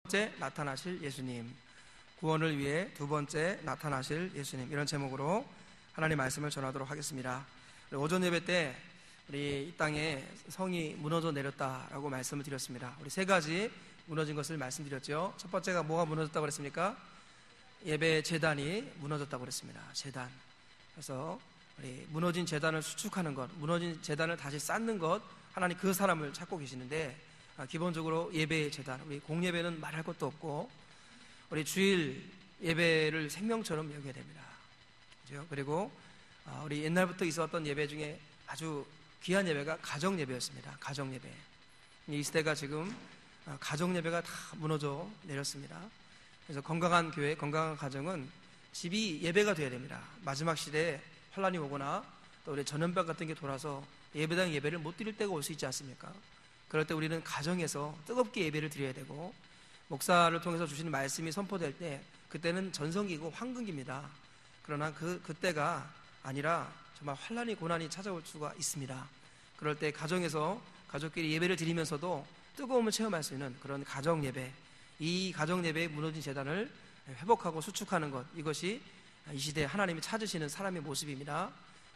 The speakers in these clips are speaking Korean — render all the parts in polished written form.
번째 나타나실 예수님, 구원을 위해 두 번째 나타나실 예수님, 이런 제목으로 하나님의 말씀을 전하도록 하겠습니다. 오전 예배 때 우리 이 땅에 성이 무너져 내렸다라고 말씀을 드렸습니다. 우리 세 가지 무너진 것을 말씀드렸죠. 첫 번째가 뭐가 무너졌다고 그랬습니까? 예배 제단이 무너졌다고 그랬습니다. 제단. 그래서 우리 무너진 제단을 수축하는 것, 무너진 제단을 다시 쌓는 것, 하나님 그 사람을 찾고 계시는데, 기본적으로 예배의 제단, 우리 공예배는 말할 것도 없고 우리 주일 예배를 생명처럼 여겨야 됩니다. 그렇죠? 그리고 우리 옛날부터 있었던 예배 중에 아주 귀한 예배가 가정 예배였습니다. 가정 예배. 이 시대가 지금 가정 예배가 다 무너져 내렸습니다. 그래서 건강한 교회, 건강한 가정은 집이 예배가 되어야 됩니다. 마지막 시대에 환란이 오거나 또 우리 전염병 같은 게 돌아서 예배당 예배를 못 드릴 때가 올 수 있지 않습니까? 그럴 때 우리는 가정에서 뜨겁게 예배를 드려야 되고, 목사를 통해서 주시는 말씀이 선포될 때 그때는 전성기고 황금기입니다. 그러나 그때가 아니라 정말 환란이 고난이 찾아올 수가 있습니다. 그럴 때 가정에서 가족끼리 예배를 드리면서도 뜨거움을 체험할 수 있는 그런 가정 예배, 이 가정 예배의 무너진 제단을 회복하고 수축하는 것, 이것이 이 시대에 하나님이 찾으시는 사람의 모습입니다.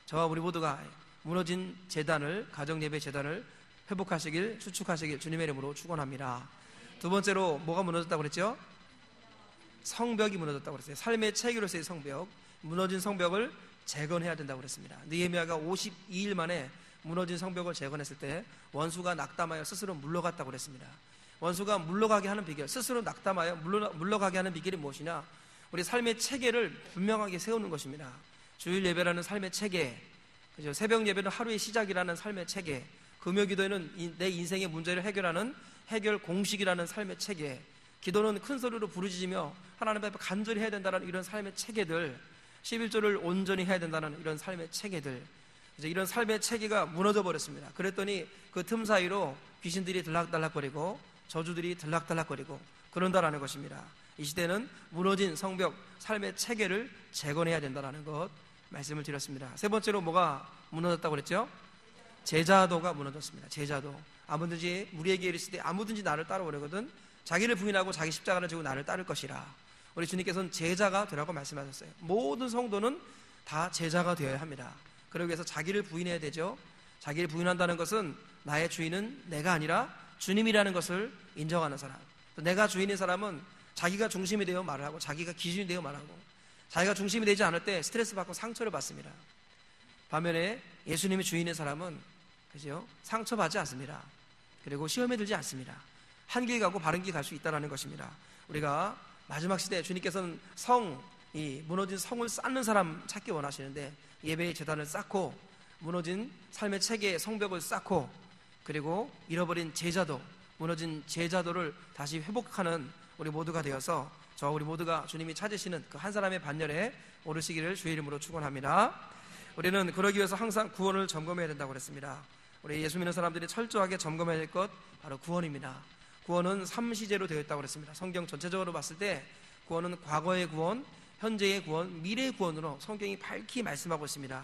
저와 우리 모두가 무너진 제단을, 가정 예배 제단을 회복하시길, 수축하시길 주님의 이름으로 축원합니다. 두 번째로 뭐가 무너졌다고 그랬죠? 성벽이 무너졌다고 그랬어요. 삶의 체계로서의 성벽, 무너진 성벽을 재건해야 된다고 그랬습니다. 느헤미야가 52일 만에 무너진 성벽을 재건했을 때 원수가 낙담하여 스스로 물러갔다고 그랬습니다. 원수가 물러가게 하는 비결, 스스로 낙담하여 물러가게 하는 비결이 무엇이냐? 우리 삶의 체계를 분명하게 세우는 것입니다. 주일 예배라는 삶의 체계, 그죠? 새벽 예배는 하루의 시작이라는 삶의 체계, 금요 기도에는 내 인생의 문제를 해결하는 해결 공식이라는 삶의 체계, 기도는 큰 소리로 부르짖으며 하나님 앞에 간절히 해야 된다는 이런 삶의 체계들, 11조를 온전히 해야 된다는 이런 삶의 체계들, 이제 이런 삶의 체계가 무너져 버렸습니다. 그랬더니 그 틈 사이로 귀신들이 들락달락거리고 저주들이 들락달락거리고 그런다라는 것입니다. 이 시대는 무너진 성벽, 삶의 체계를 재건해야 된다는 것 말씀을 드렸습니다. 세 번째로 뭐가 무너졌다고 그랬죠? 제자도가 무너졌습니다. 제자도. 아무든지 우리에게 이르시되 아무든지 나를 따라오려거든 자기를 부인하고 자기 십자가를 지고 나를 따를 것이라. 우리 주님께서는 제자가 되라고 말씀하셨어요. 모든 성도는 다 제자가 되어야 합니다. 그러기 위해서 자기를 부인해야 되죠. 자기를 부인한다는 것은 나의 주인은 내가 아니라 주님이라는 것을 인정하는 사람. 내가 주인인 사람은 자기가 중심이 되어 말을 하고 자기가 기준이 되어 말하고, 자기가 중심이 되지 않을 때 스트레스 받고 상처를 받습니다. 반면에 예수님이 주인인 사람은, 그죠? 상처받지 않습니다. 그리고 시험에 들지 않습니다. 한 길 가고 바른 길 갈 수 있다는 것입니다. 우리가 마지막 시대에 주님께서는 이 무너진 성을 쌓는 사람 찾기 원하시는데, 예배의 제단을 쌓고 무너진 삶의 체계의 성벽을 쌓고, 그리고 잃어버린 제자도, 무너진 제자도를 다시 회복하는 우리 모두가 되어서 저와 우리 모두가 주님이 찾으시는 그 한 사람의 반열에 오르시기를 주의 이름으로 축원합니다. 우리는 그러기 위해서 항상 구원을 점검해야 된다고 그랬습니다. 우리 예수 믿는 사람들이 철저하게 점검해야 될 것 바로 구원입니다. 구원은 3시제로 되어 있다고 그랬습니다. 성경 전체적으로 봤을 때 구원은 과거의 구원, 현재의 구원, 미래의 구원으로 성경이 밝히 말씀하고 있습니다.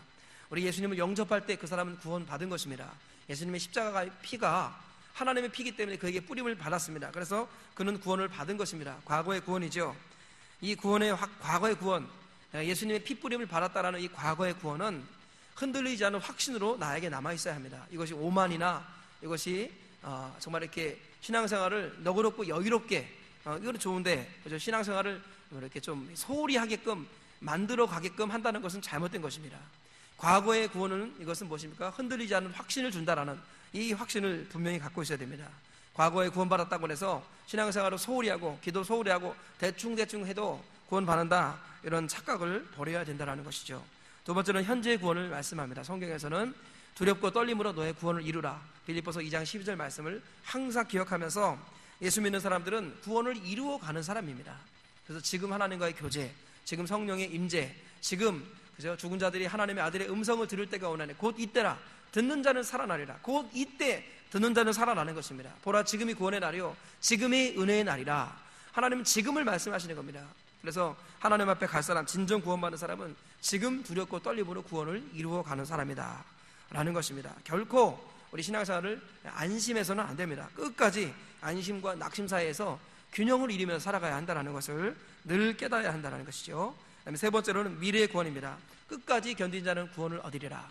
우리 예수님을 영접할 때 그 사람은 구원 받은 것입니다. 예수님의 십자가의 피가 하나님의 피기 때문에 그에게 뿌림을 받았습니다. 그래서 그는 구원을 받은 것입니다. 과거의 구원이죠. 이 구원의 과거의 구원, 예수님의 피 뿌림을 받았다라는 이 과거의 구원은 흔들리지 않은 확신으로 나에게 남아있어야 합니다. 이것이 오만이나 이것이 정말 이렇게 신앙생활을 너그럽고 여유롭게, 이거는 좋은데, 그죠? 신앙생활을 이렇게 좀 소홀히 하게끔 만들어 가게끔 한다는 것은 잘못된 것입니다. 과거의 구원은 이것은 무엇입니까? 흔들리지 않은 확신을 준다라는 이 확신을 분명히 갖고 있어야 됩니다. 과거에 구원받았다고 해서 신앙생활을 소홀히 하고 기도 소홀히 하고 대충 해도 구원받는다, 이런 착각을 버려야 된다는 것이죠. 두 번째는 현재의 구원을 말씀합니다. 성경에서는 두렵고 떨림으로 너의 구원을 이루라, 빌립보서 2장 12절 말씀을 항상 기억하면서 예수 믿는 사람들은 구원을 이루어 가는 사람입니다. 그래서 지금 하나님과의 교제, 지금 성령의 임재, 지금 그죠? 죽은 자들이 하나님의 아들의 음성을 들을 때가 오나니 곧 이때라. 듣는 자는 살아나리라. 곧 이때 듣는 자는 살아나는 것입니다. 보라, 지금이 구원의 날이요 지금이 은혜의 날이라. 하나님은 지금을 말씀하시는 겁니다. 그래서 하나님 앞에 갈 사람, 진정 구원받는 사람은 지금 두렵고 떨림으로 구원을 이루어가는 사람이다 라는 것입니다. 결코 우리 신앙생활을 안심해서는 안 됩니다. 끝까지 안심과 낙심 사이에서 균형을 이루면서 살아가야 한다는 것을 늘 깨달아야 한다는 것이죠. 그다음에 세 번째로는 미래의 구원입니다. 끝까지 견딘 자는 구원을 얻으리라.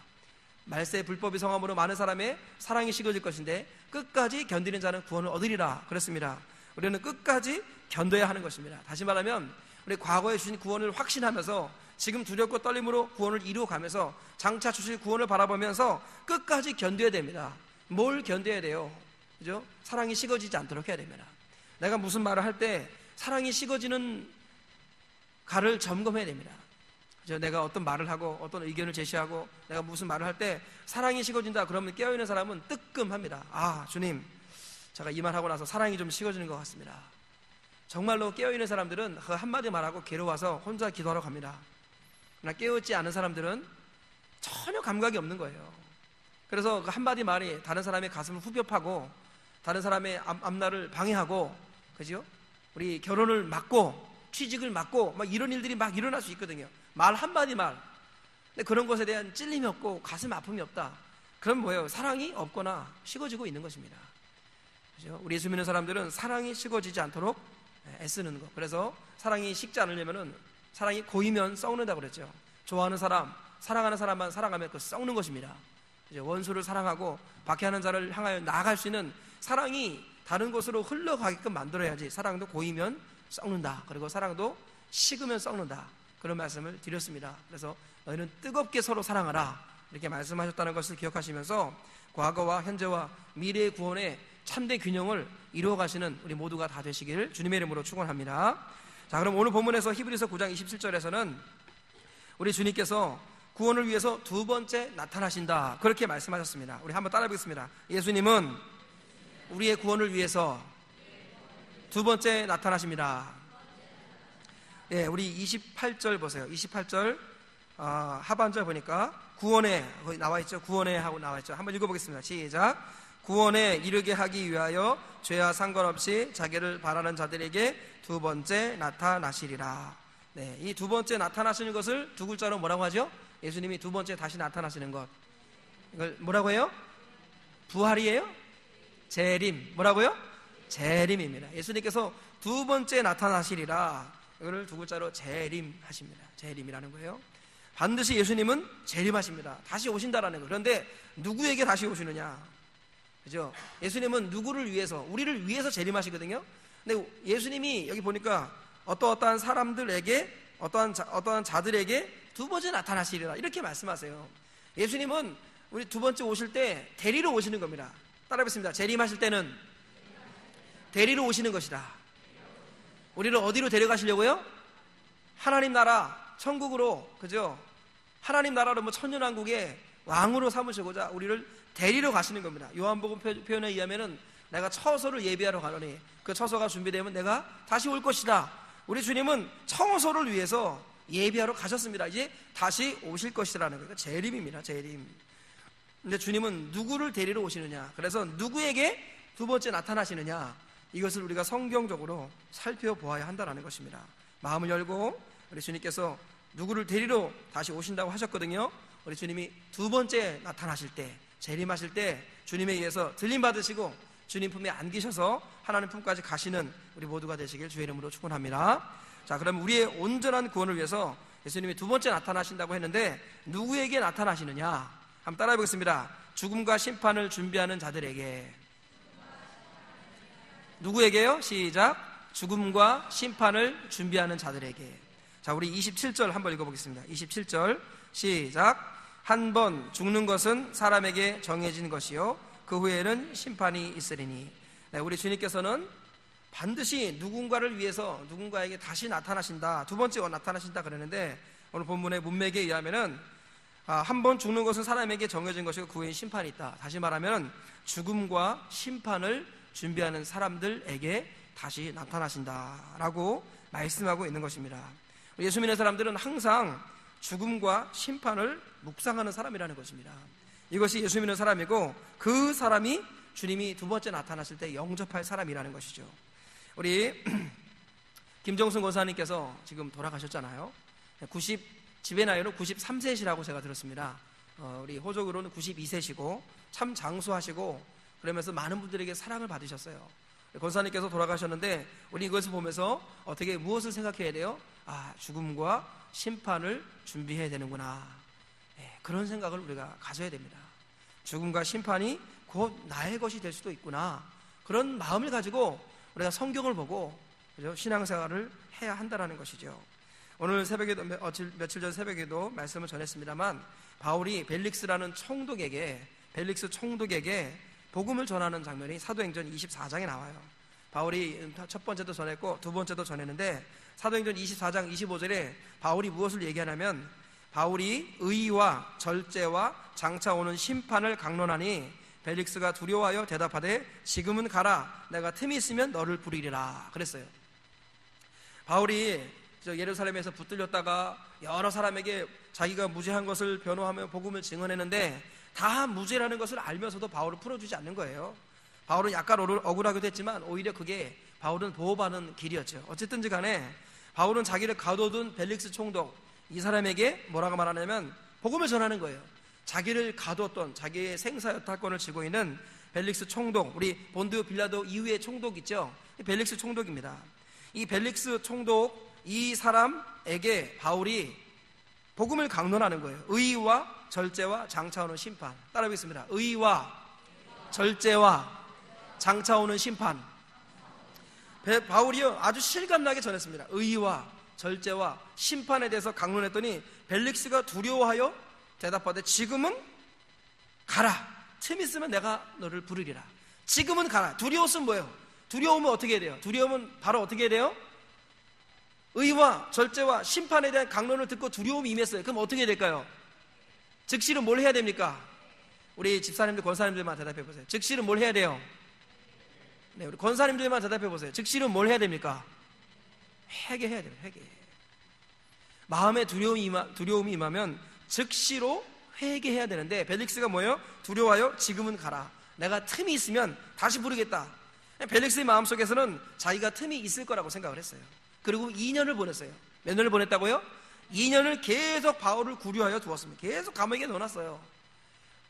말세 불법이 성함으로 많은 사람의 사랑이 식어질 것인데 끝까지 견디는 자는 구원을 얻으리라 그랬습니다. 우리는 끝까지 견뎌야 하는 것입니다. 다시 말하면 우리 과거에 주신 구원을 확신하면서 지금 두렵고 떨림으로 구원을 이루어가면서 장차 주실 구원을 바라보면서 끝까지 견뎌야 됩니다. 뭘 견뎌야 돼요? 그죠? 사랑이 식어지지 않도록 해야 됩니다. 내가 무슨 말을 할 때 사랑이 식어지는 가를 점검해야 됩니다. 그죠? 내가 어떤 말을 하고 어떤 의견을 제시하고 내가 무슨 말을 할 때 사랑이 식어진다 그러면 깨어있는 사람은 뜨끔합니다. 아, 주님, 제가 이 말하고 나서 사랑이 좀 식어지는 것 같습니다. 정말로 깨어있는 사람들은 그 한마디 말하고 괴로워서 혼자 기도하러 갑니다. 그러나 깨어있지 않은 사람들은 전혀 감각이 없는 거예요. 그래서 그 한마디 말이 다른 사람의 가슴을 후벼 파고 다른 사람의 앞날을 방해하고, 그죠? 우리 결혼을 막고 취직을 막고 막 이런 일들이 막 일어날 수 있거든요. 말 한마디 말. 근데 그런 것에 대한 찔림이 없고 가슴 아픔이 없다. 그럼 뭐예요? 사랑이 없거나 식어지고 있는 것입니다. 그죠? 우리 예수 믿는 사람들은 사랑이 식어지지 않도록 애쓰는 것. 그래서 사랑이 식지 않으려면은 사랑이 고이면 썩는다고 그랬죠. 좋아하는 사람, 사랑하는 사람만 사랑하면 그 썩는 것입니다. 이제 원수를 사랑하고 박해하는 자를 향하여 나아갈 수 있는 사랑이 다른 곳으로 흘러가게끔 만들어야지. 사랑도 고이면 썩는다. 그리고 사랑도 식으면 썩는다. 그런 말씀을 드렸습니다. 그래서 너희는 뜨겁게 서로 사랑하라 이렇게 말씀하셨다는 것을 기억하시면서 과거와 현재와 미래의 구원의 참된 균형을 이루어가시는 우리 모두가 다 되시기를 주님의 이름으로 축원합니다. 자, 그럼 오늘 본문에서 히브리서 9장 27절에서는 우리 주님께서 구원을 위해서 두 번째 나타나신다 그렇게 말씀하셨습니다. 우리 한번 따라해 보겠습니다. 예수님은 우리의 구원을 위해서 두 번째 나타나십니다. 네, 우리 28절 보세요. 28절 하반절 보니까 구원에 거기 나와 있죠. 구원에 하고 나와 있죠. 한번 읽어보겠습니다. 시작. 구원에 이르게 하기 위하여 죄와 상관없이 자기를 바라는 자들에게 두 번째 나타나시리라. 네, 이 두 번째 나타나시는 것을 두 글자로 뭐라고 하죠? 예수님이 두 번째 다시 나타나시는 것, 이걸 뭐라고 해요? 부활이에요? 재림. 뭐라고요? 재림입니다. 예수님께서 두 번째 나타나시리라. 이거를 두 글자로 재림하십니다. 재림이라는 거예요. 반드시 예수님은 재림하십니다. 다시 오신다라는 거예요. 그런데 누구에게 다시 오시느냐? 그죠? 예수님은 누구를 위해서, 우리를 위해서 재림하시거든요. 근데 예수님이 여기 보니까 어떠한 사람들에게, 어떠한 자들에게 두 번째 나타나시리라 이렇게 말씀하세요. 예수님은 우리 두 번째 오실 때 데리러 오시는 겁니다. 따라해보겠습니다. 재림하실 때는 데리러 오시는 것이다. 우리를 어디로 데려가시려고요? 하나님 나라, 천국으로, 그죠? 하나님 나라로 뭐 천년왕국의 왕으로 삼으시고자 우리를 데리러 가시는 겁니다. 요한복음 표현에 의하면은 내가 처소를 예비하러 가노니 그 처소가 준비되면 내가 다시 올 것이다. 우리 주님은 처소를 위해서 예비하러 가셨습니다. 이제 다시 오실 것이라는 거예요. 재림입니다. 재림. 근데 주님은 누구를 데리러 오시느냐? 그래서 누구에게 두 번째 나타나시느냐? 이것을 우리가 성경적으로 살펴보아야 한다는 것입니다. 마음을 열고 우리 주님께서 누구를 데리러 다시 오신다고 하셨거든요. 우리 주님이 두 번째 나타나실 때, 재림하실 때 주님에 의해서 들림 받으시고 주님 품에 안기셔서 하나님 품까지 가시는 우리 모두가 되시길 주의 이름으로 축원합니다. 자, 그럼 우리의 온전한 구원을 위해서 예수님이 두 번째 나타나신다고 했는데 누구에게 나타나시느냐? 한번 따라해 보겠습니다. 죽음과 심판을 준비하는 자들에게. 누구에게요? 시작. 죽음과 심판을 준비하는 자들에게. 자, 우리 27절 한번 읽어보겠습니다. 27절 시작. 한 번 죽는 것은 사람에게 정해진 것이요 그 후에는 심판이 있으리니. 네, 우리 주님께서는 반드시 누군가를 위해서 누군가에게 다시 나타나신다, 두 번째 나타나신다 그러는데 오늘 본문의 문맥에 의하면은 한 번 죽는 것은 사람에게 정해진 것이고 그 후에 심판이 있다. 다시 말하면 죽음과 심판을 준비하는 사람들에게 다시 나타나신다라고 말씀하고 있는 것입니다. 예수 믿는 사람들은 항상 죽음과 심판을 묵상하는 사람이라는 것입니다. 이것이 예수 믿는 사람이고 그 사람이 주님이 두 번째 나타나실 때 영접할 사람이라는 것이죠. 우리 김정순 권사님께서 지금 돌아가셨잖아요. 집의 나이로 93세시라고 제가 들었습니다. 우리 호적으로는 92세시고 참 장수하시고 그러면서 많은 분들에게 사랑을 받으셨어요. 권사님께서 돌아가셨는데 우리 이것을 보면서 어떻게 무엇을 생각해야 돼요? 죽음과 심판을 준비해야 되는구나. 그런 생각을 우리가 가져야 됩니다. 죽음과 심판이 곧 나의 것이 될 수도 있구나. 그런 마음을 가지고 우리가 성경을 보고 신앙생활을 해야 한다는 것이죠. 오늘 새벽에도 며칠 전 새벽에도 말씀을 전했습니다만 바울이 벨릭스라는 벨릭스 총독에게 복음을 전하는 장면이 사도행전 24장에 나와요. 바울이 첫 번째도 전했고 두 번째도 전했는데 사도행전 24장 25절에 바울이 무엇을 얘기하냐면 바울이 의와 절제와 장차 오는 심판을 강론하니 벨릭스가 두려워하여 대답하되 지금은 가라. 내가 틈이 있으면 너를 부르리라. 그랬어요. 바울이 예루살렘에서 붙들렸다가 여러 사람에게 자기가 무죄한 것을 변호하며 복음을 증언했는데 다 무죄라는 것을 알면서도 바울을 풀어주지 않는 거예요. 바울은 약간 억울하기도 했지만 오히려 그게 바울은 보호받는 길이었죠. 어쨌든지 간에 바울은 자기를 가둬둔 벨릭스 총독 이 사람에게 뭐라고 말하냐면 복음을 전하는 거예요. 자기를 가뒀던 자기의 생사여탈권을 쥐고 있는 벨릭스 총독, 우리 본디오 빌라도 이후의 총독 있죠. 벨릭스 총독입니다. 이 벨릭스 총독 이 사람에게 바울이 복음을 강론하는 거예요. 의와 절제와 장차 오는 심판. 따라하겠습니다. 의와 절제와 장차 오는 심판. 바울이요 아주 실감나게 전했습니다. 의와 절제와 심판에 대해서 강론했더니 벨릭스가 두려워하여 대답하되 지금은 가라. 틈 있으면 내가 너를 부르리라. 지금은 가라. 두려웠으면 뭐예요? 두려우면 어떻게 해야 돼요? 두려우면 바로 어떻게 해야 돼요? 의와 절제와 심판에 대한 강론을 듣고 두려움이 임했어요. 그럼 어떻게 해야 될까요? 즉시로 뭘 해야 됩니까? 우리 집사님들, 권사님들만 대답해 보세요. 즉시로 뭘 해야 돼요? 네, 우리 권사님들만 대답해 보세요. 즉시로 뭘 해야 됩니까? 회개해야 돼요. 회개. 마음에 두려움이 임하면 즉시로 회개해야 되는데 벨릭스가 뭐예요? 두려워하여 지금은 가라. 내가 틈이 있으면 다시 부르겠다. 벨릭스의 마음속에서는 자기가 틈이 있을 거라고 생각을 했어요. 그리고 2년을 보냈어요. 몇 년을 보냈다고요? 2년을 계속 바울을 구류하여 두었습니다. 계속 감옥에 넣어놨어요.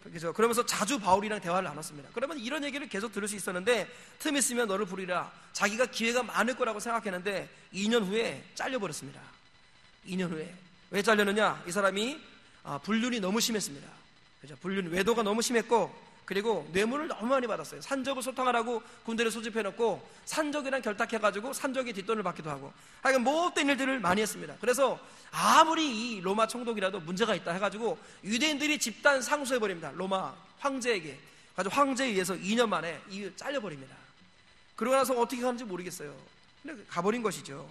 그렇죠? 그러면서 자주 바울이랑 대화를 나눴습니다. 그러면 이런 얘기를 계속 들을 수 있었는데 틈 있으면 너를 부르리라. 자기가 기회가 많을 거라고 생각했는데 2년 후에 잘려버렸습니다. 2년 후에. 왜 잘렸느냐? 이 사람이 불륜이 너무 심했습니다. 그렇죠? 불륜, 외도가 너무 심했고 그리고 뇌물을 너무 많이 받았어요. 산적을 소탕하라고 군대를 소집해놓고 산적이랑 결탁해가지고 산적의 뒷돈을 받기도 하고 하여간 못된 일들을 많이 했습니다. 그래서 아무리 이 로마 총독이라도 문제가 있다 해가지고 유대인들이 집단 상소해버립니다. 로마 황제에게. 가지고 황제에 의해서 2년 만에 잘려버립니다. 그러고 나서 어떻게 가는지 모르겠어요. 근데 가버린 것이죠.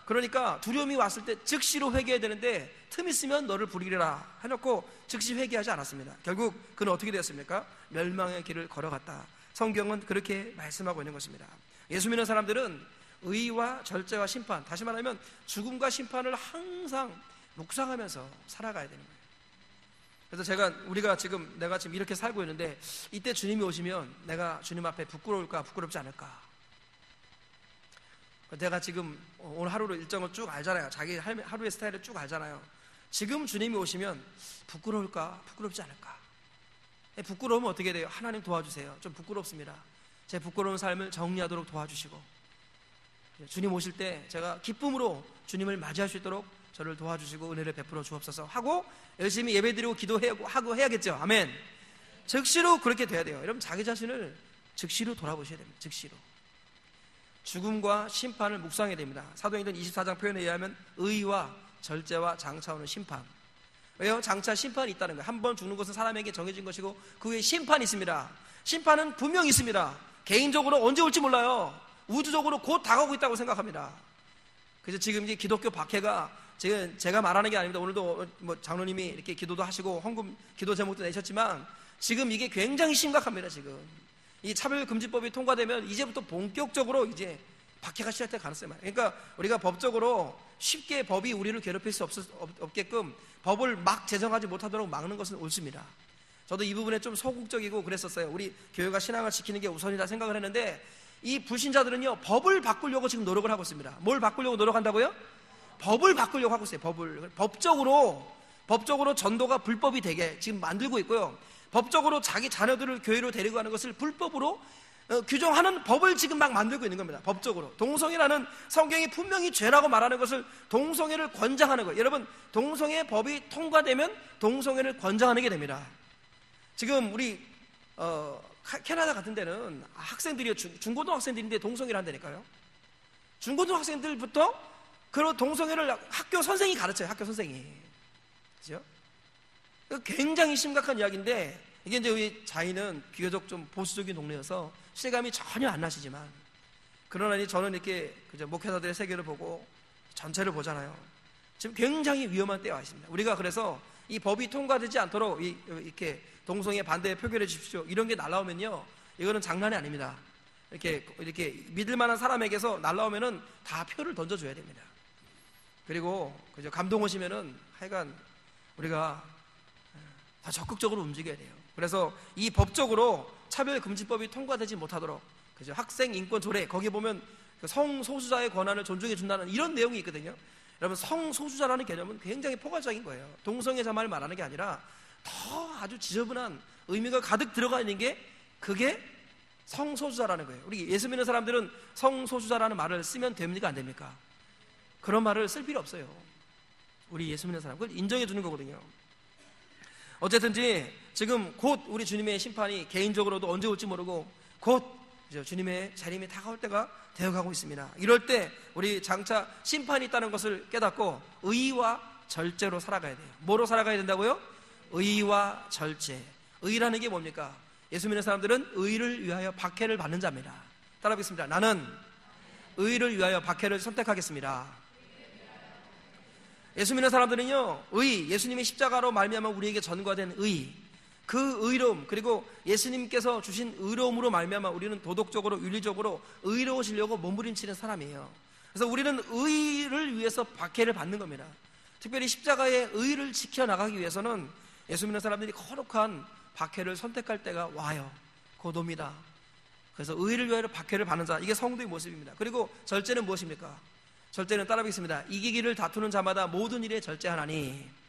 그러니까 두려움이 왔을 때 즉시로 회개해야 되는데 틈 있으면 너를 부르리라 해놓고 즉시 회개하지 않았습니다. 결국 그는 어떻게 되었습니까? 멸망의 길을 걸어갔다. 성경은 그렇게 말씀하고 있는 것입니다. 예수 믿는 사람들은 의와 절제와 심판, 다시 말하면 죽음과 심판을 항상 묵상하면서 살아가야 되는 거예요. 그래서 내가 지금 이렇게 살고 있는데 이때 주님이 오시면 내가 주님 앞에 부끄러울까 부끄럽지 않을까. 내가 지금 오늘 하루로 일정을 쭉 알잖아요. 자기 하루의 스타일을 쭉 알잖아요. 지금 주님이 오시면 부끄러울까 부끄럽지 않을까. 부끄러우면 어떻게 돼요? 하나님 도와주세요. 좀 부끄럽습니다. 제 부끄러운 삶을 정리하도록 도와주시고 주님 오실 때 제가 기쁨으로 주님을 맞이할 수 있도록 저를 도와주시고 은혜를 베풀어 주옵소서 하고 열심히 예배드리고 기도하고 해야겠죠. 아멘. 즉시로 그렇게 돼야 돼요. 여러분 자기 자신을 즉시로 돌아보셔야 됩니다. 즉시로. 죽음과 심판을 묵상해야 됩니다. 사도행전 24장 표현에 의하면 의와 절제와 장차 오는 심판. 왜요? 장차 심판이 있다는 거예요. 한 번 죽는 것은 사람에게 정해진 것이고 그 후에 심판이 있습니다. 심판은 분명히 있습니다. 개인적으로 언제 올지 몰라요. 우주적으로 곧 다가오고 있다고 생각합니다. 그래서 지금 이제 기독교 박해가 제가 말하는 게 아닙니다. 오늘도 장로님이 이렇게 기도도 하시고 헌금 기도 제목도 내셨지만 지금 이게 굉장히 심각합니다. 지금 이 차별금지법이 통과되면 이제부터 본격적으로 이제 박해가 시작될 가능성이 많아요. 그러니까 우리가 법적으로 쉽게 법이 우리를 괴롭힐 수 없게끔 법을 막 제정하지 못하도록 막는 것은 옳습니다. 저도 이 부분에 좀 소극적이고 그랬었어요. 우리 교회가 신앙을 지키는 게 우선이다 생각을 했는데 이 불신자들은요 법을 바꾸려고 지금 노력을 하고 있습니다. 뭘 바꾸려고 노력한다고요? 법을 바꾸려고 하고 있어요. 법적으로 전도가 불법이 되게 지금 만들고 있고요. 법적으로 자기 자녀들을 교회로 데리고 가는 것을 불법으로 규정하는 법을 지금 막 만들고 있는 겁니다. 법적으로 동성애라는 성경이 분명히 죄라고 말하는 것을 동성애를 권장하는 거예요. 여러분, 동성애 법이 통과되면 동성애를 권장하게 됩니다. 지금 우리 캐나다 같은 데는 학생들이 중고등학생들인데 동성애를 한다니까요. 중고등학생들부터 그런 동성애를 학교 선생이 가르쳐요. 학교 선생이. 그죠? 굉장히 심각한 이야기인데, 이게 이제 우리 자이는 비교적 좀 보수적인 동네여서 실감이 전혀 안 나시지만, 그러나 저는 이렇게 목회자들의 세계를 보고 전체를 보잖아요. 지금 굉장히 위험한 때가 있습니다. 우리가 그래서 이 법이 통과되지 않도록 이렇게 동성애 반대에 표결해 주십시오, 이런 게 날라오면요, 이거는 장난이 아닙니다. 이렇게 믿을 만한 사람에게서 날라오면은 다 표를 던져줘야 됩니다. 그리고 감동 오시면은 하여간 우리가 더 적극적으로 움직여야 돼요. 그래서 이 법적으로 차별금지법이 통과되지 못하도록, 학생인권 조례, 거기 보면 성소수자의 권한을 존중해 준다는 이런 내용이 있거든요. 여러분, 성소수자라는 개념은 굉장히 포괄적인 거예요. 동성애자만을 말하는 게 아니라 더 아주 지저분한 의미가 가득 들어가 있는 게, 그게 성소수자라는 거예요. 우리 예수 믿는 사람들은 성소수자라는 말을 쓰면 됩니까, 안 됩니까? 그런 말을 쓸 필요 없어요. 우리 예수 믿는 사람, 그걸 인정해 주는 거거든요. 어쨌든지 지금 곧 우리 주님의 심판이 개인적으로도 언제 올지 모르고 곧 주님의 재림이 다가올 때가 되어가고 있습니다. 이럴 때 우리 장차 심판이 있다는 것을 깨닫고 의와 절제로 살아가야 돼요. 뭐로 살아가야 된다고요? 의와 절제. 의라는 게 뭡니까? 예수 믿는 사람들은 의를 위하여 박해를 받는 자입니다. 따라하겠습니다. 나는 의를 위하여 박해를 선택하겠습니다. 예수 믿는 사람들은요, 예수님의 십자가로 말미암아 우리에게 전가된 그 의로움, 그리고 예수님께서 주신 의로움으로 말미암아 우리는 도덕적으로, 윤리적으로 의로워지려고 몸부림치는 사람이에요. 그래서 우리는 의를 위해서 박해를 받는 겁니다. 특별히 십자가의 의를 지켜나가기 위해서는 예수 믿는 사람들이 거룩한 박해를 선택할 때가 와요. 곧 옵니다. 그래서 의를 위하여 박해를 받는 자, 이게 성도의 모습입니다. 그리고 절제는 무엇입니까? 절제는 따라하겠습니다. 이기기를 다투는 자마다 모든 일에 절제하나니.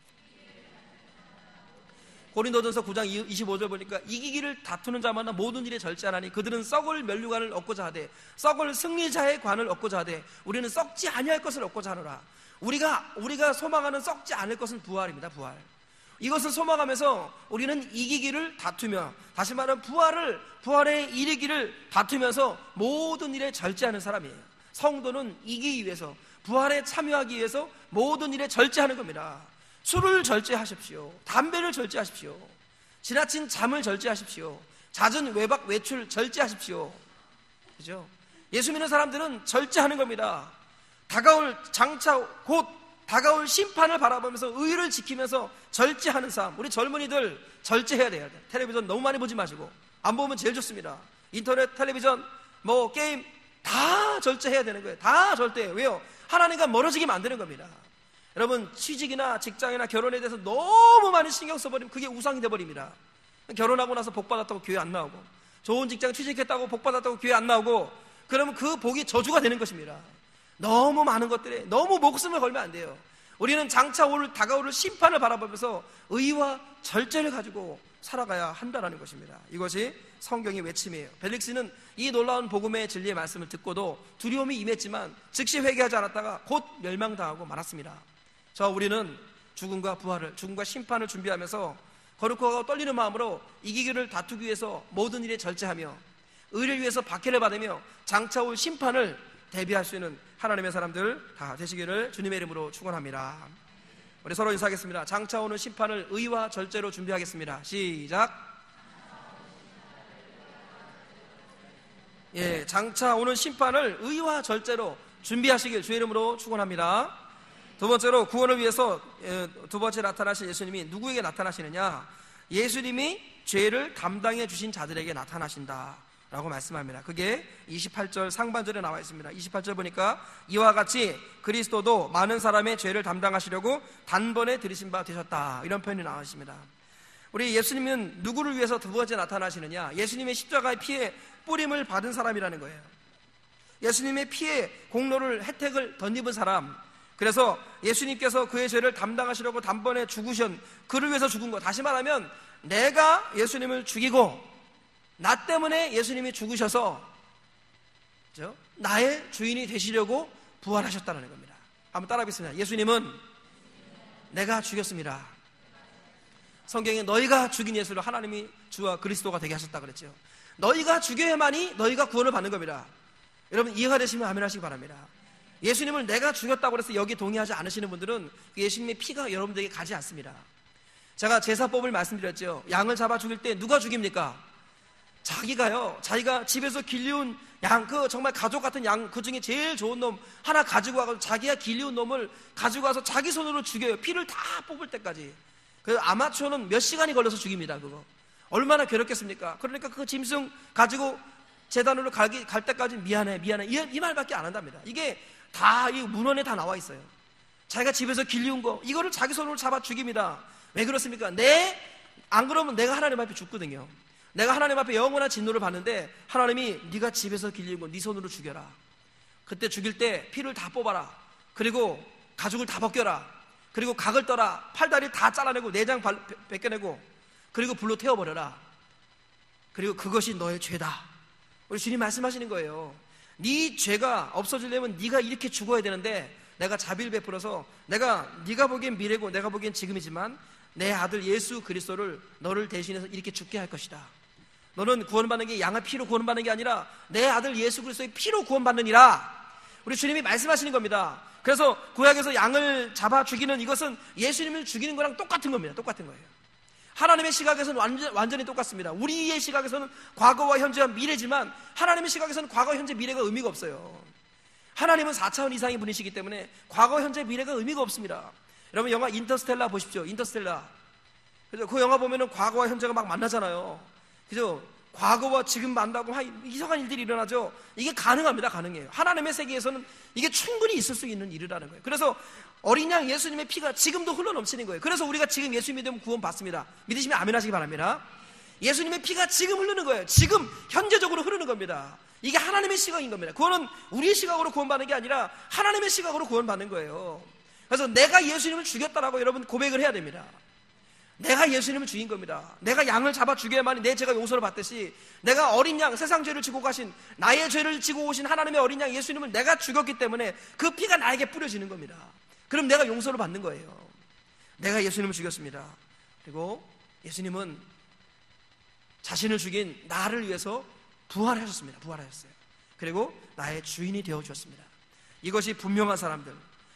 고린도전서 9장 25절 보니까 이기기를 다투는 자마다 모든 일에 절제하나니 그들은 썩을 면류관을 얻고자 하되 썩을 승리자의 관을 얻고자 하되 우리는 썩지 아니할 것을 얻고자 하노라. 우리가 소망하는 썩지 않을 것은 부활입니다. 부활. 이것을 소망하면서 우리는 이기기를 다투며, 다시 말하면 부활에 이르기를 다투면서 모든 일에 절제하는 사람이에요. 성도는 이기기 위해서, 부활에 참여하기 위해서 모든 일에 절제하는 겁니다. 술을 절제하십시오. 담배를 절제하십시오. 지나친 잠을 절제하십시오. 잦은 외박, 외출 절제하십시오. 그죠? 예수 믿는 사람들은 절제하는 겁니다. 곧 다가올 심판을 바라보면서 의를 지키면서 절제하는 삶. 우리 젊은이들 절제해야 돼요. 텔레비전 너무 많이 보지 마시고, 안 보면 제일 좋습니다. 인터넷, 텔레비전, 게임 다 절제해야 되는 거예요. 다 절대해요. 왜요? 하나님과 멀어지게 만드는 겁니다. 여러분, 취직이나 직장이나 결혼에 대해서 너무 많이 신경 써버리면 그게 우상이 돼버립니다. 결혼하고 나서 복 받았다고 교회 안 나오고, 좋은 직장 취직했다고 복 받았다고 교회 안 나오고, 그러면 그 복이 저주가 되는 것입니다. 너무 많은 것들에 너무 목숨을 걸면 안 돼요. 우리는 장차 다가올 심판을 바라보면서 의와 절제를 가지고 살아가야 한다는 것입니다. 이것이 성경의 외침이에요. 벨릭스는 이 놀라운 복음의 진리의 말씀을 듣고도 두려움이 임했지만 즉시 회개하지 않았다가 곧 멸망당하고 말았습니다. 우리는 죽음과 부활을, 죽음과 심판을 준비하면서 거룩하고 떨리는 마음으로 이기기를 다투기 위해서 모든 일에 절제하며 의를 위해서 박해를 받으며 장차 올 심판을 대비할 수 있는 하나님의 사람들 다 되시기를 주님의 이름으로 축원합니다. 우리 서로 인사하겠습니다. 장차 오는 심판을 의와 절제로 준비하겠습니다. 시작. 장차 오는 심판을 의와 절제로 준비하시길 주의 이름으로 축원합니다. 두 번째로, 구원을 위해서 두 번째 나타나신 예수님이 누구에게 나타나시느냐? 예수님이 죄를 담당해 주신 자들에게 나타나신다 라고 말씀합니다. 그게 28절 상반절에 나와 있습니다. 28절 보니까 이와 같이 그리스도도 많은 사람의 죄를 담당하시려고 단번에 들이신 바 되셨다, 이런 표현이 나와 있습니다. 우리 예수님은 누구를 위해서 두 번째 나타나시느냐? 예수님의 십자가의 피에 뿌림을 받은 사람이라는 거예요. 예수님의 피에 공로를, 혜택을 덧입은 사람. 그래서 예수님께서 그의 죄를 담당하시려고 단번에 죽으신, 그를 위해서 죽은 것. 다시 말하면 내가 예수님을 죽이고 나 때문에 예수님이 죽으셔서 나의 주인이 되시려고 부활하셨다는 겁니다. 한번 따라 하겠습니다. 예수님은 내가 죽였습니다. 성경에 너희가 죽인 예수를 하나님이 주와 그리스도가 되게 하셨다 그랬죠. 너희가 죽여야만이 너희가 구원을 받는 겁니다. 여러분 이해가 되시면 아멘 하시기 바랍니다. 예수님을 내가 죽였다고 해서 여기 동의하지 않으시는 분들은 예수님의 피가 여러분들에게 가지 않습니다. 제가 제사법을 말씀드렸죠. 양을 잡아 죽일 때 누가 죽입니까? 자기가 집에서 길리운 양, 정말 가족 같은 양, 그 중에 제일 좋은 놈 하나 가지고 와서 자기가 길리운 놈을 가지고 와서 자기 손으로 죽여요. 피를 다 뽑을 때까지. 그 아마추어는 몇 시간이 걸려서 죽입니다. 그거 얼마나 괴롭겠습니까? 그러니까 그 짐승 가지고 제단으로 갈 때까지 미안해 이 말밖에 안 한답니다. 이게 다 이 문헌에 다 나와 있어요. 자기가 집에서 길리운 거 이거를 자기 손으로 잡아 죽입니다. 왜 그렇습니까? 안 그러면 내가 하나님 앞에 죽거든요. 내가 하나님 앞에 영원한 진노를 받는데 하나님이 네가 집에서 길리운 거 네 손으로 죽여라. 그때 죽일 때 피를 다 뽑아라. 그리고 가죽을 다 벗겨라. 그리고 각을 떠라. 팔다리 다 잘라내고 내장 벗겨내고 그리고 불로 태워버려라. 그리고 그것이 너의 죄다. 우리 주님 말씀하시는 거예요. 네 죄가 없어지려면 네가 이렇게 죽어야 되는데 내가 자비를 베풀어서 네가 보기엔 미래고 내가 보기엔 지금이지만 내 아들 예수 그리스도를 너를 대신해서 이렇게 죽게 할 것이다. 너는 구원받는 게 양의 피로 구원받는 게 아니라 내 아들 예수 그리스도의 피로 구원받느니라. 우리 주님이 말씀하시는 겁니다. 그래서 구약에서 양을 잡아 죽이는 이것은 예수님을 죽이는 거랑 똑같은 겁니다. 똑같은 거예요. 하나님의 시각에서는 완전히 똑같습니다. 우리의 시각에서는 과거와 현재와 미래지만 하나님의 시각에서는 과거, 현재, 미래가 의미가 없어요. 하나님은 4차원 이상의 분이시기 때문에 과거, 현재, 미래가 의미가 없습니다. 여러분 영화 인터스텔라 보십시오. 인터스텔라. 그죠? 그 영화 보면은 과거와 현재가 막 만나잖아요. 그죠? 과거와 지금 만나고 이상한 일들이 일어나죠. 이게 가능합니다. 가능해요. 하나님의 세계에서는 이게 충분히 있을 수 있는 일이라는 거예요. 그래서 어린 양 예수님의 피가 지금도 흘러넘치는 거예요. 그래서 우리가 지금 예수 믿으면 구원 받습니다. 믿으시면 아멘 하시기 바랍니다. 예수님의 피가 지금 흐르는 거예요. 지금 현재적으로 흐르는 겁니다. 이게 하나님의 시각인 겁니다. 그거는 우리의 시각으로 구원받는 게 아니라 하나님의 시각으로 구원받는 거예요. 그래서 내가 예수님을 죽였다라고 여러분 고백을 해야 됩니다. 내가 예수님을 죽인 겁니다. 내가 양을 잡아 죽여야만이 내 죄가 용서를 받듯이 내가 어린 양, 세상 죄를 지고 가신 나의 죄를 지고 오신 하나님의 어린 양 예수님을 내가 죽였기 때문에 그 피가 나에게 뿌려지는 겁니다. 그럼 내가 용서를 받는 거예요. 내가 예수님을 죽였습니다. 그리고 예수님은 자신을 죽인 나를 위해서 부활하셨습니다. 부활하셨어요. 그리고 나의 주인이 되어주셨습니다. 이것이 분명한 사람들,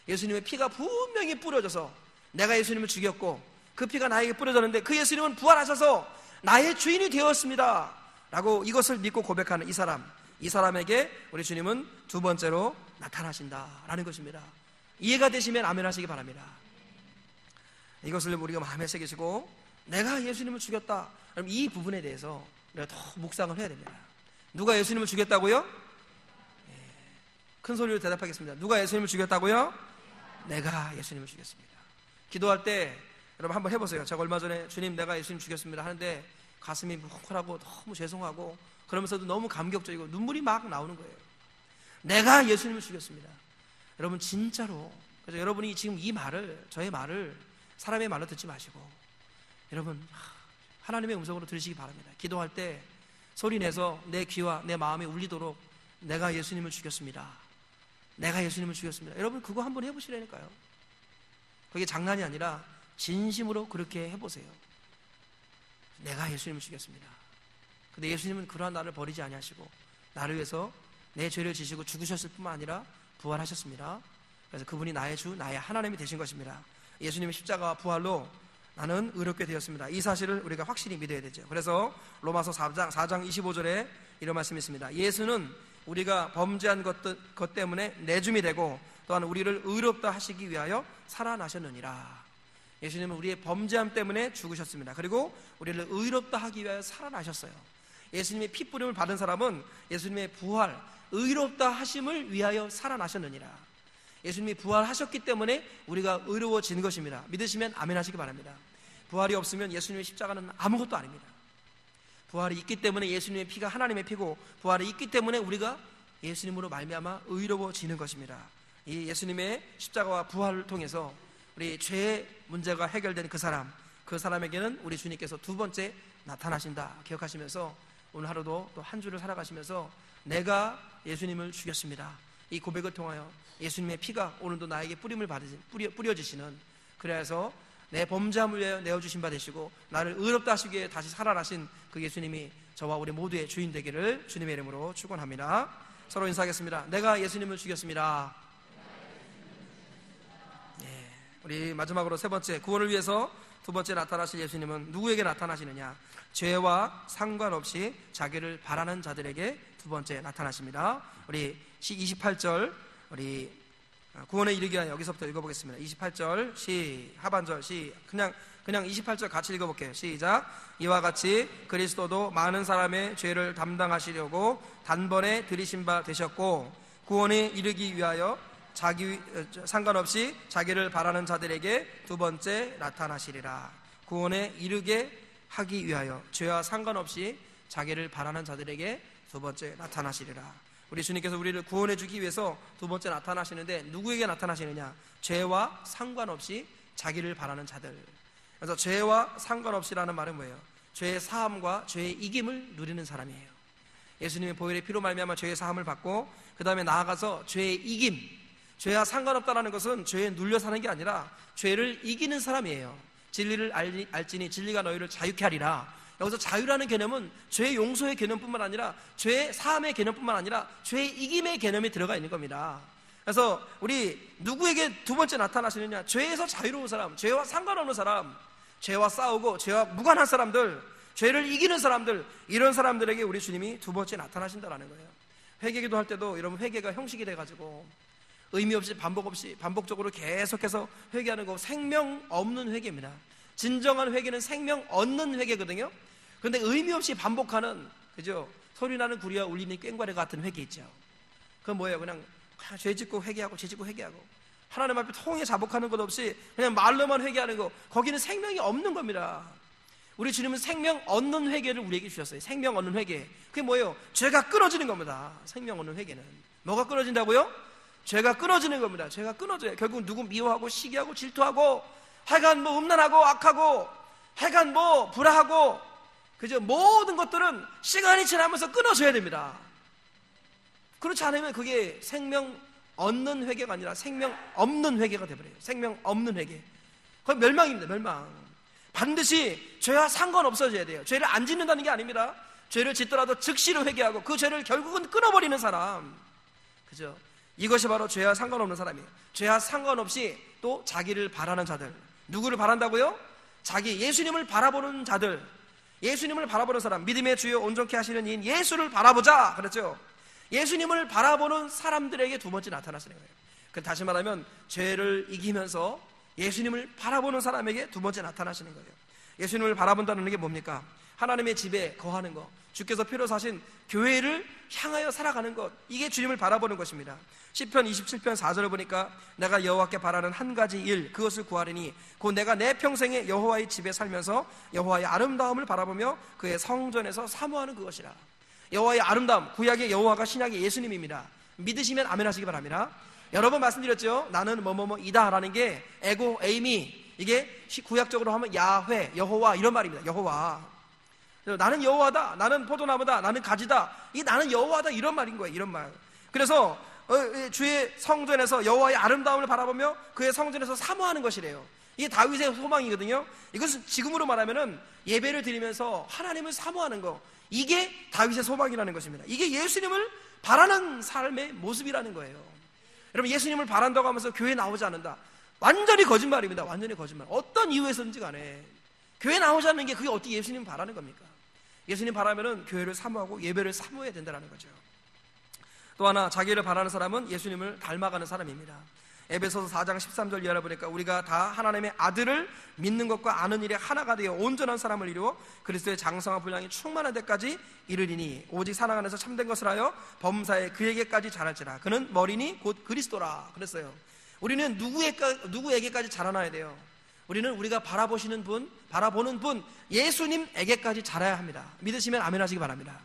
예수님의 피가 분명히 뿌려져서 내가 예수님을 죽였고 그 피가 나에게 뿌려졌는데 그 예수님은 부활하셔서 나의 주인이 되었습니다 라고 이것을 믿고 고백하는 이 사람에게 우리 주님은 두 번째로 나타나신다라는 것입니다. 이해가 되시면 아멘 하시기 바랍니다. 이것을 우리가 마음에 새기시고 내가 예수님을 죽였다, 그럼 이 부분에 대해서 우리가 더 묵상을 해야 됩니다. 누가 예수님을 죽였다고요? 큰 소리로 대답하겠습니다. 누가 예수님을 죽였다고요? 내가 예수님을 죽였습니다. 기도할 때 여러분 한번 해보세요. 제가 얼마 전에 주님 내가 예수님 죽였습니다 하는데 가슴이 뭉클하고 너무 죄송하고 그러면서도 너무 감격적이고 눈물이 막 나오는 거예요. 내가 예수님을 죽였습니다. 여러분 진짜로, 그래서 여러분이 지금 저의 말을 사람의 말로 듣지 마시고 여러분 하나님의 음성으로 들으시기 바랍니다. 기도할 때 소리 내서 내 귀와 내 마음에 울리도록 내가 예수님을 죽였습니다. 내가 예수님을 죽였습니다. 여러분 그거 한번 해보시라니까요. 그게 장난이 아니라 진심으로 그렇게 해보세요. 내가 예수님을 죽였습니다. 근데 예수님은 그러한 나를 버리지 아니하시고 나를 위해서 내 죄를 지시고 죽으셨을 뿐만 아니라 부활하셨습니다. 그래서 그분이 나의 주, 나의 하나님이 되신 것입니다. 예수님의 십자가와 부활로 나는 의롭게 되었습니다. 이 사실을 우리가 확실히 믿어야 되죠. 그래서 로마서 4장 25절에 이런 말씀이 있습니다. 예수는 우리가 범죄한 것 때문에 내줌이 되고 또한 우리를 의롭다 하시기 위하여 살아나셨느니라. 예수님은 우리의 범죄함 때문에 죽으셨습니다. 그리고 우리를 의롭다 하기 위하여 살아나셨어요. 예수님의 피뿌림을 받은 사람은 예수님의 부활, 의롭다 하심을 위하여 살아나셨느니라. 예수님이 부활하셨기 때문에 우리가 의로워진 것입니다. 믿으시면 아멘 하시기 바랍니다. 부활이 없으면 예수님의 십자가는 아무것도 아닙니다. 부활이 있기 때문에 예수님의 피가 하나님의 피고 부활이 있기 때문에 우리가 예수님으로 말미암아 의로워지는 것입니다. 이 예수님의 십자가와 부활을 통해서 우리 죄의 문제가 해결된 그 사람에게는 우리 주님께서 두 번째 나타나신다 기억하시면서 오늘 하루도 또 한 주를 살아가시면서 내가 예수님을 죽였습니다, 이 고백을 통하여 예수님의 피가 오늘도 나에게 뿌려지시는, 그래서 내 범죄함을 위하여 내어주신 바 되시고 나를 의롭다 하시기 위해 다시 살아나신 그 예수님이 저와 우리 모두의 주인 되기를 주님의 이름으로 축원합니다. 서로 인사하겠습니다. 내가 예수님을 죽였습니다. 우리 마지막으로 세 번째, 구원을 위해서 두 번째 나타나실 예수님은 누구에게 나타나시느냐? 죄와 상관없이 자기를 바라는 자들에게 두 번째 나타나십니다. 우리 28절, 우리 구원에 이르게 하여 여기서부터 읽어보겠습니다. 28절 하반절 그냥 28절 같이 읽어볼게요. 시작. 이와 같이 그리스도도 많은 사람의 죄를 담당하시려고 단번에 들이신 바 되셨고 구원에 이르기 위하여 상관없이 자기를 바라는 자들에게 두 번째 나타나시리라. 구원에 이르게 하기 위하여 죄와 상관없이 자기를 바라는 자들에게 두 번째 나타나시리라. 우리 주님께서 우리를 구원해 주기 위해서 두 번째 나타나시는데 누구에게 나타나시느냐? 죄와 상관없이 자기를 바라는 자들. 그래서 죄와 상관없이라는 말은 뭐예요? 죄의 사함과 죄의 이김을 누리는 사람이에요. 예수님의 보혈의 피로 말미암아 죄의 사함을 받고 그 다음에 나아가서 죄의 이김, 죄와 상관없다는 것은 죄에 눌려 사는 게 아니라 죄를 이기는 사람이에요. 진리를 알지니 진리가 너희를 자유케 하리라. 여기서 자유라는 개념은 죄 용서의 개념뿐만 아니라 죄 사함의 개념뿐만 아니라 죄 이김의 개념이 들어가 있는 겁니다. 그래서 우리 누구에게 두 번째 나타나시느냐? 죄에서 자유로운 사람, 죄와 상관없는 사람, 죄와 싸우고 죄와 무관한 사람들, 죄를 이기는 사람들, 이런 사람들에게 우리 주님이 두 번째 나타나신다는 거예요. 회개기도 할 때도 여러분 회개가 형식이 돼가지고 의미 없이 반복적으로 계속해서 회개하는 거 생명 없는 회개입니다. 진정한 회개는 생명 얻는 회개거든요. 그런데 의미 없이 반복하는, 그죠? 소리 나는 구리와 울리는 꽹과리 같은 회개 있죠. 그건 뭐예요? 그냥 죄 짓고 회개하고 죄 짓고 회개하고 하나님 앞에 통해 자복하는 것 없이 그냥 말로만 회개하는 거, 거기는 생명이 없는 겁니다. 우리 주님은 생명 얻는 회개를 우리에게 주셨어요. 생명 얻는 회개. 그게 뭐예요? 죄가 끊어지는 겁니다. 생명 얻는 회개는 뭐가 끊어진다고요? 죄가 끊어지는 겁니다. 죄가 끊어져요. 결국 누구 미워하고 시기하고 질투하고 하여간 뭐 음란하고 악하고 하여간 뭐 불화하고, 그죠? 모든 것들은 시간이 지나면서 끊어져야 됩니다. 그렇지 않으면 그게 생명 얻는 회개가 아니라 생명 없는 회개가 되어버려요. 생명 없는 회개. 그건 멸망입니다. 멸망. 반드시 죄와 상관없어져야 돼요. 죄를 안 짓는다는 게 아닙니다. 죄를 짓더라도 즉시로 회개하고 그 죄를 결국은 끊어버리는 사람, 그죠? 이것이 바로 죄와 상관없는 사람이에요. 죄와 상관없이 또 자기를 바라는 자들. 누구를 바란다고요? 자기 예수님을 바라보는 자들, 예수님을 바라보는 사람, 믿음의 주요 온전케 하시는 이인 예수를 바라보자 그랬죠. 예수님을 바라보는 사람들에게 두 번째 나타나시는 거예요. 다시 말하면 죄를 이기면서 예수님을 바라보는 사람에게 두 번째 나타나시는 거예요. 예수님을 바라본다는 게 뭡니까? 하나님의 집에 거하는 것, 주께서 피로 사신 교회를 향하여 살아가는 것, 이게 주님을 바라보는 것입니다. 시편 27편 4절을 보니까 내가 여호와께 바라는 한 가지 일, 그것을 구하리니 곧 내가 내 평생에 여호와의 집에 살면서 여호와의 아름다움을 바라보며 그의 성전에서 사모하는 그것이라. 여호와의 아름다움, 구약의 여호와가 신약의 예수님입니다. 믿으시면 아멘 하시기 바랍니다. 여러 번 말씀드렸죠. 나는 뭐뭐뭐이다 라는 게 에고 에이미, 이게 구약적으로 하면 야훼, 여호와 이런 말입니다. 여호와. 나는 여호와다, 나는 포도나무다, 나는 가지다, 이 나는 여호와다 이런 말인 거예요. 이런 말. 그래서 주의 성전에서 여호와의 아름다움을 바라보며 그의 성전에서 사모하는 것이래요. 이게 다윗의 소망이거든요. 이것은 지금으로 말하면은 예배를 드리면서 하나님을 사모하는 거, 이게 다윗의 소망이라는 것입니다. 이게 예수님을 바라는 삶의 모습이라는 거예요. 여러분, 예수님을 바란다고 하면서 교회 나오지 않는다, 완전히 거짓말입니다. 완전히 거짓말. 어떤 이유에서든지 간에 교회 나오지 않는 게 그게 어떻게 예수님 바라는 겁니까? 예수님 바라면은 교회를 사모하고 예배를 사모해야 된다는 거죠. 또 하나, 자기를 바라는 사람은 예수님을 닮아가는 사람입니다. 에베소서 4장 13절 이하를 보니까 우리가 다 하나님의 아들을 믿는 것과 아는 일에 하나가 되어 온전한 사람을 이루어 그리스도의 장성한 분량이 충만한 데까지 이르리니 오직 사랑 안에서 참된 것을 하여 범사에 그에게까지 자랄지라. 그는 머리니 곧 그리스도라 그랬어요. 우리는 누구에게까지 자라나야 돼요? 우리는 우리가 바라보는 분 예수님에게까지 자라야 합니다. 믿으시면 아멘 하시기 바랍니다.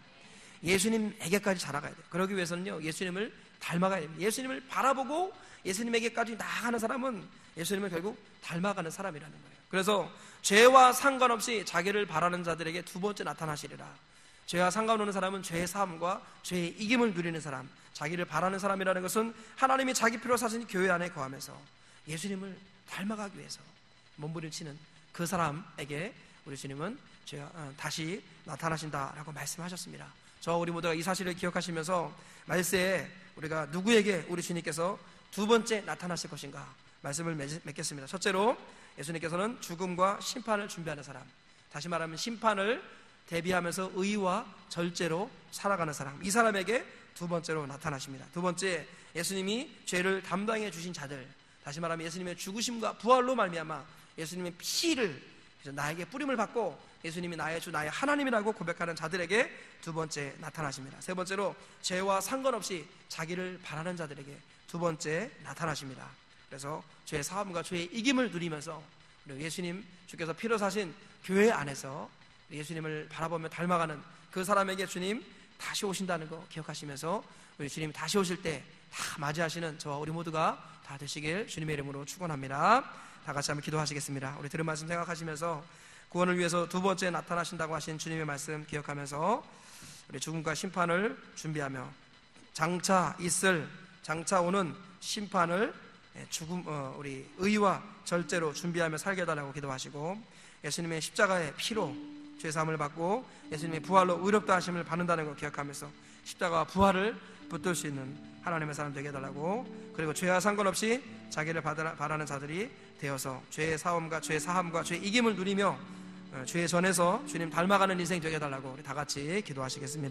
예수님에게까지 자라가야 돼요. 그러기 위해서는요, 예수님을 닮아가야 됩니다. 예수님을 바라보고 예수님에게까지 나아가는 사람은 예수님을 결국 닮아가는 사람이라는 거예요. 그래서 죄와 상관없이 자기를 바라는 자들에게 두 번째 나타나시리라. 죄와 상관없는 사람은 죄의 사함과 죄의 이김을 누리는 사람, 자기를 바라는 사람이라는 것은 하나님이 자기 피로 사신 교회 안에 거하면서 예수님을 닮아가기 위해서 몸부림치는 그 사람에게 우리 주님은 다시 나타나신다라고 말씀하셨습니다. 우리 모두가 이 사실을 기억하시면서 말세에 우리가 누구에게 우리 주님께서 두 번째 나타나실 것인가 말씀을 맺겠습니다. 첫째로 예수님께서는 죽음과 심판을 준비하는 사람, 다시 말하면 심판을 대비하면서 의와 절제로 살아가는 사람, 이 사람에게 두 번째로 나타나십니다. 두 번째, 예수님이 죄를 담당해 주신 자들, 다시 말하면 예수님의 죽으심과 부활로 말미암아 예수님의 피를 나에게 뿌림을 받고 예수님이 나의 주, 나의 하나님이라고 고백하는 자들에게 두 번째 나타나십니다. 세 번째로 죄와 상관없이 자기를 바라는 자들에게 두 번째 나타나십니다. 그래서 죄의 사함과 죄의 이김을 누리면서 예수님 주께서 피로 사신 교회 안에서 예수님을 바라보며 닮아가는 그 사람에게 주님 다시 오신다는 거 기억하시면서 우리 주님 다시 오실 때 다 맞이하시는 저와 우리 모두가 다 되시길 주님의 이름으로 축원합니다. 다 같이 한번 기도하시겠습니다. 우리 들은 말씀 생각하시면서 구원을 위해서 두 번째 나타나신다고 하신 주님의 말씀 기억하면서 우리 죽음과 심판을 준비하며 장차 오는 심판을 우리 의와 절제로 준비하며 살게 해달라고 기도하시고, 예수님의 십자가의 피로 죄사함을 받고 예수님의 부활로 의롭다 하심을 받는다는 걸 기억하면서 십자가와 부활을 붙들 수 있는 하나님의 사람 되게 해달라고, 그리고 죄와 상관없이 자기를 바라는 자들이 되어서 죄의 사함과 죄의 이김을 누리며 죄의 전에서 주님 닮아가는 인생 되게 해달라고 우리 다 같이 기도하시겠습니다.